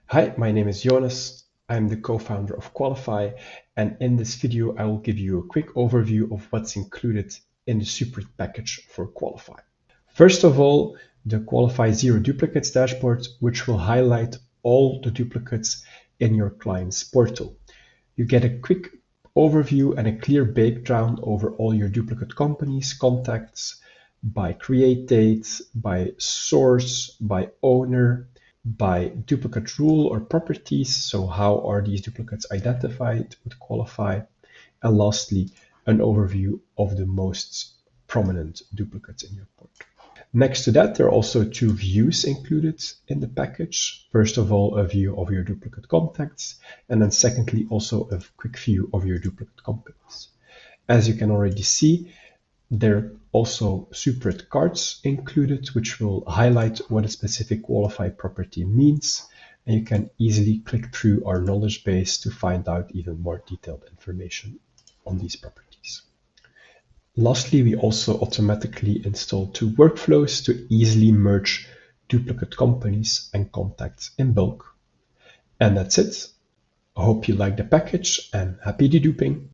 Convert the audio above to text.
Hi, my name is Jonas. I'm the co-founder of Koalify, and in this video, I will give you a quick overview of what's included in the Superit package for Koalify. First of all, the Koalify Zero Duplicates Dashboard, which will highlight all the duplicates in your client's portal. You get a quick overview and a clear breakdown over all your duplicate companies, contacts, by create date, by source, by owner, by duplicate rule or properties. So how are these duplicates identified with Koalify? And lastly, an overview of the most prominent duplicates in your portal. Next to that, there are also two views included in the package. First of all, a view of your duplicate contacts, and then secondly, also a quick view of your duplicate companies. As you can already see, there are also Superit cards included, which will highlight what a specific Koalify property means, and you can easily click through our knowledge base to find out even more detailed information on these properties. Lastly, we also automatically install two workflows to easily merge duplicate companies and contacts in bulk. And that's it. I hope you like the package and happy deduping.